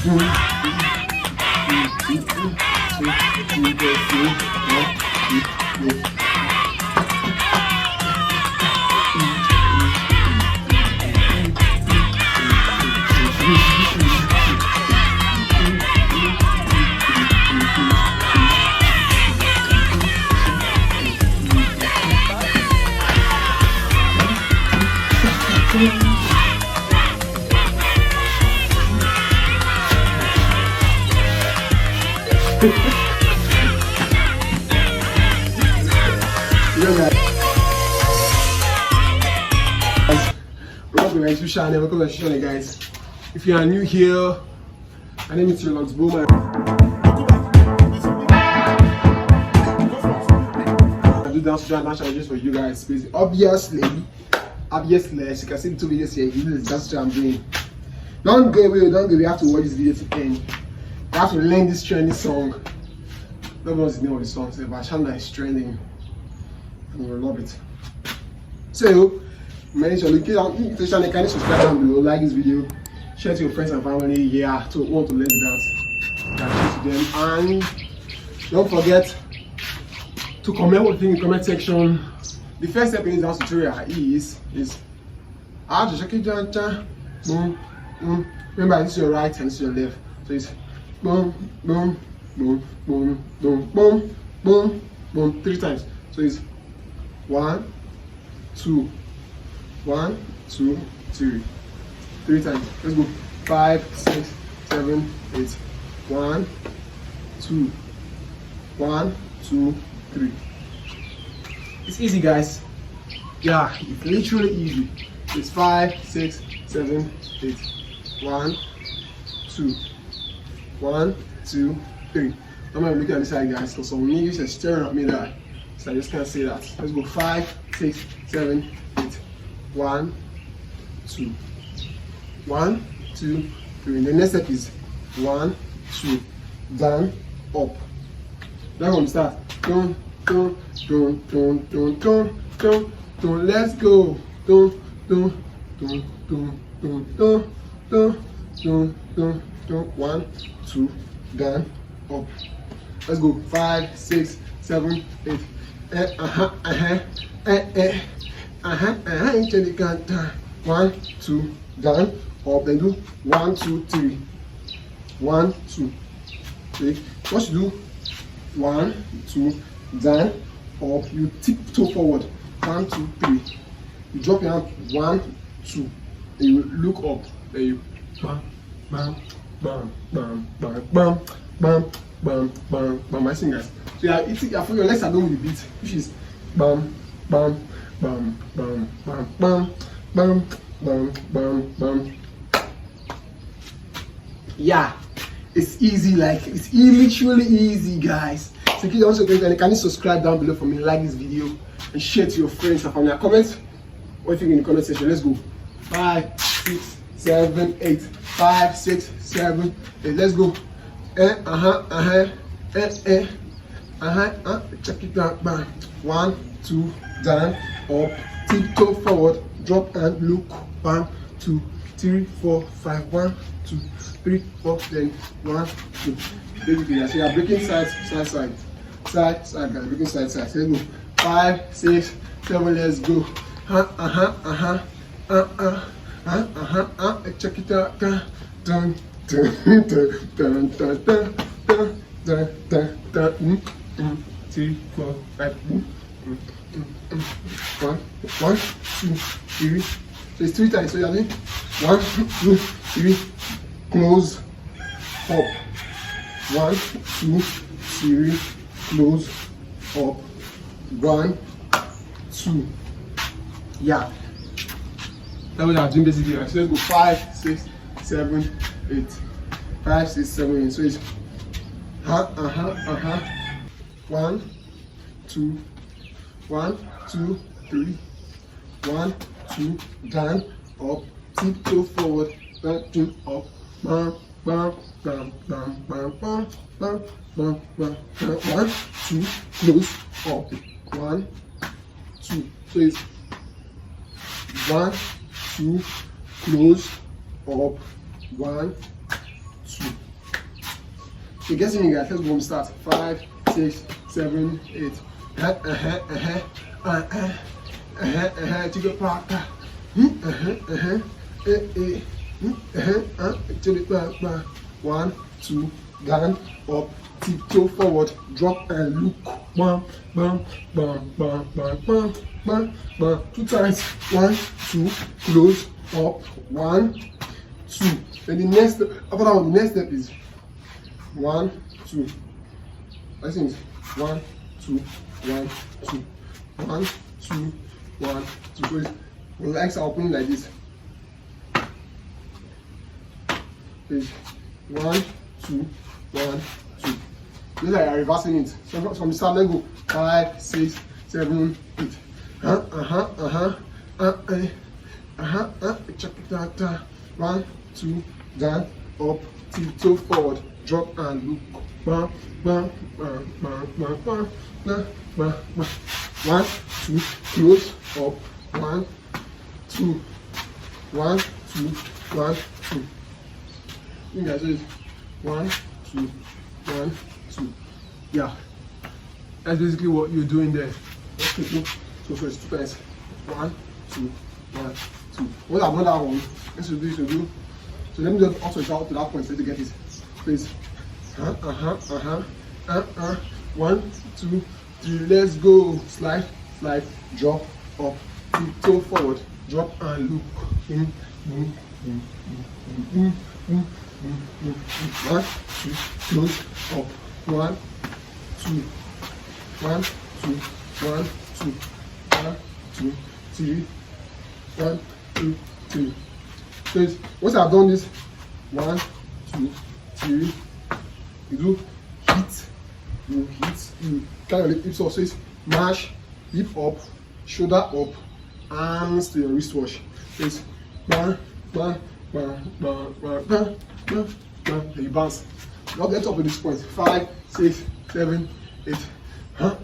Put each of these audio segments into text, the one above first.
Welcome to my YouTube channel. Welcome to my channel, guys. If you are new here, my name is Bowman. I do dance just for you guys. Obviously, as you can see the two videos here, that's what I'm doing. Don't go away, we have to watch this video to end. You have to learn this trending song. That was the name of the song, so Bashanda is trending. And you will love it. So, manage to look it out. Can you subscribe down below, like this video, share to your friends and family, yeah, to want to learn the dance. Share to them. And don't forget to comment what you think in the comment section. The first step in this dance tutorial is how to check it down. Remember, this is your right and this is your left. So it's boom, boom, boom, boom, boom, boom, boom, boom, 3 times. So it's 1, 2, 1, 2, 3. 3 times. Let's go. 5, 6, 7, 8. 1, 2, 1, 2, 3. It's easy, guys. Yeah, it's literally easy. It's 5, 6, 7, 8. 1, 2, 1, 2, 3. I'm gonna look at this side, guys, because some niggas are staring at me there. So I just can't say that. Let's go. 5, 6, 7, 8. 1, 2. 1, 2, 3. The next step is 1, 2. Down, up. That one start. Dun, dun, dun, dun, dun, dun, dun, dun. Let's go. Dun, dun, dun, dun, dun, dun, dun, dun, dun, dun. 1, 2. Down, up. Let's go. 5, 6, 7, 8. Into the count. 1, 2. Down, up. Then do 1, 2, 3. 1, 2. Okay. What you do? 1, 2. Down, up. You tiptoe forward. 1, 2, 3. You drop your hand. 1, 2. And you look up. Then you bam, bam, bam, bam, bam, bam, bam, bam, bam, bam. I sing, guys. So yeah, your legs are going with the beat, which is bam, bam, bam, bam, bam, bam, bam, bam, bam, bam. Yeah, it's easy, like it's literally easy, guys. So if you also can you subscribe down below for me, like this video, and share to your friends and family. Comment what you think in the comment section. Let's go. 5, 6, 7, 8. 5, 6, 7, 8. Let's go. Check it out. Bam. 1, 2, down, up, tiptoe forward, drop and look. 1, 2, 3, 4, 5. 1, 2, 3, 4. Then 1, 2. Basically, so you are breaking side, guys. Breaking side. Let's go. 5, 6, 7. Let's go. Check it out. Dun, dun, dun, dun, dun, dun, dun, dun, dun, dun. 3, 4, 5. 1, 2, 3. So it's 3 times. So you're doing 1, 2, 3. Close, up. 1, 2, 3. Close, up. 1, 2. Yeah. That's what I'm doing basically. So let's go. 5, 6, 7, 8. 5, 6, 7, 8. So it's 1, 2, 1, 2, 3. 1, 2, down, up, tiptoe forward, down, up, bam, bam, bam, bam, bam, bam, bam, bam, bam. 1, 2, close, up. 1, 2. So it's 1, 2, close, up, 1, 2. You getting me, guys? Let's go and start. 5, 6, 7, 8. To the park. To the back. 1, 2, down, up, tiptoe forward, drop and look. Bam, bam, bam, bam, bam, bam, bam, bam. 2 times. 1, 2, close, up, 1, 2. Then the next step, after that one, the next step is 1, 2. I think it's 1, 2, 1, 2, 1, 2, 1, 2. So the legs are opening like this. It's 1, 2, 1, 2. This is like reversing it. So from the start, let's go 5, 6, 7, 8. Check it out. 1, 2, down, up, tiptoe forward, drop and look. Bam, bam, bam, bam, bam, bam, bam, bam, bam. 1, 2, close, up, 1, 2, 1, 2, 1, 2. You guys do it. 1, 2, 1, 2. Yeah, that's basically what you're doing there. Okay, so it's 2 times. 1, 2, 1, 2. What I've done that one, let's do. So let me just also shout to that point so to get it. Please. 1, 2, 3. Let's go. Slide, drop, up, tiptoe forward, drop and look. 1, 2, close, up. 1, 2, 1, 2, 1, 2, 1, 2, 3, 1, 2, 3. So once I've done this, 1, 2, 3, you do hit, you kind of lift hips up. So it's mash, hip up, shoulder up, arms to your wristwatch. So it's bang, bang, bang, bang, bang, bang, bang, bang. Then you bounce. Now get up to this point. 5, 6, 7, 8. Bang,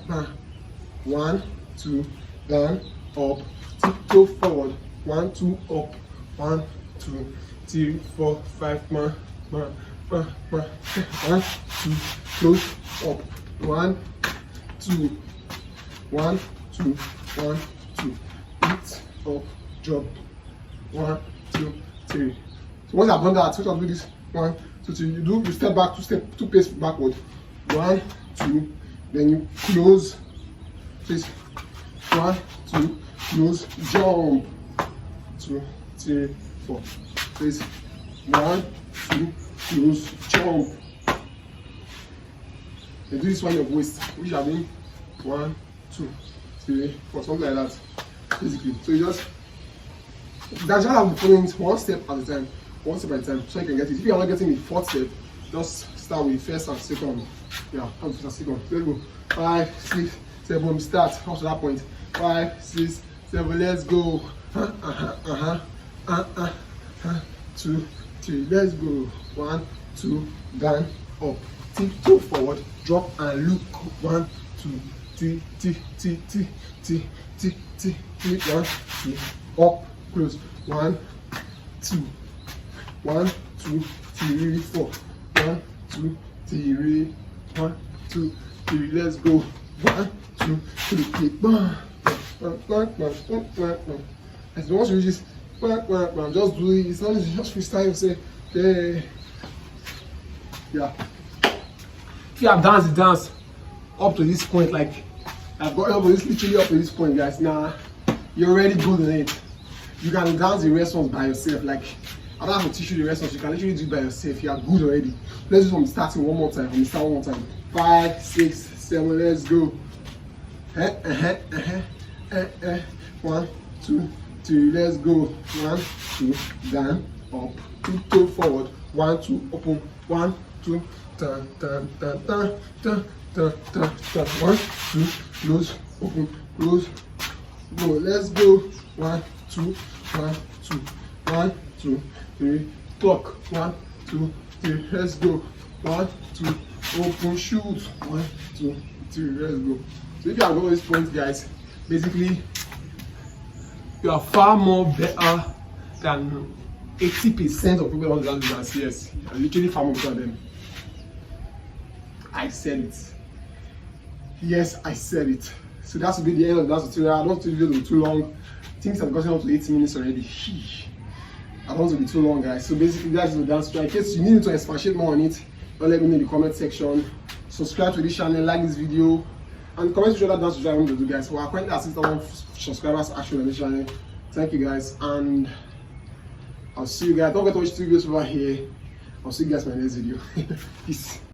bang. 1, 2, down, up, tiptoe forward. 1, 2, up. 1, 2, 3, 4, 5. Bang, bang, bang, bang. 1, 2, close, up. 1, 2, 1, 2, 1, 2. Hit, up, drop. 1, 2, 3. So once I've done that, so I'll do this. 1, 2, 3. You step back, 2 pace backward. 1, 2. Then you close. Please. 1, 2, close, jump. 2, 3, 4. Please. 1, 2, close, jump. You do this one your waist, which are being 1, 2, 3, 4, something like that. Basically. So you just that's how I'm following it 1 step at a time, 1 step at a time, so you can get it. If you are not getting the 4th step, just start with 1st and 2nd. Yeah, 1st and 2nd. So let's go. 5, 6, 7. Start. Up to that point. 5, 6, 7. Let's go. 2, 3. Let's go. 1, 2. Down, up, tiptoe forward, drop and look. 1, 2, 3, 1, 2, up, close. 1, 2, 1, 2, 3, 4. 1, 2, 3, 1, 2, 3. Let's go. 1, 2, 3, 4. As once you just just do it. It's not just freestyle. Say, okay, yeah. If you have dance up to this point, like I've got elbows literally up to this point, guys. Now you're already good in it. You can dance the rest ones by yourself. Like I don't have to teach you the rest ones. You can literally do it by yourself. You are good already. Let's do from starting one more time. From the start one more time. 5, 6, 7. Let's go. 1, 2, 3. Let's go. 1, 2. Down, up, tiptoe forward. 1, 2. Open. 1, 2. Turn. 1, 2. Close. Open. Close. Go. Let's go. 1, 2. 1, 2. 1, 2, 3. Clock. 1, 2, 3. Let's go. 1, 2. Open. Shoot. 1, 2, 3. Let's go. So if you have got this point, guys, basically you are far more better than 80% of people want to learn dance. Yes, I literally found most of them. I said it. Yes, I said it. So that's will be the end of that tutorial. I don't want to video to be too long. Things have gotten up to 8 minutes already. I don't want to be too long, guys. So basically, that's the dance tutorial. In case you need me to expatiate more on it, don't let me know in the comment section. Subscribe to this channel, like this video, and comment which other dance tutorial you want to do, guys. So we're currently at 6,000 subscribers actually on this channel. Thank you, guys, and I'll see you guys. Don't forget to watch 2 videos over here. I'll see you guys in my next video. Peace.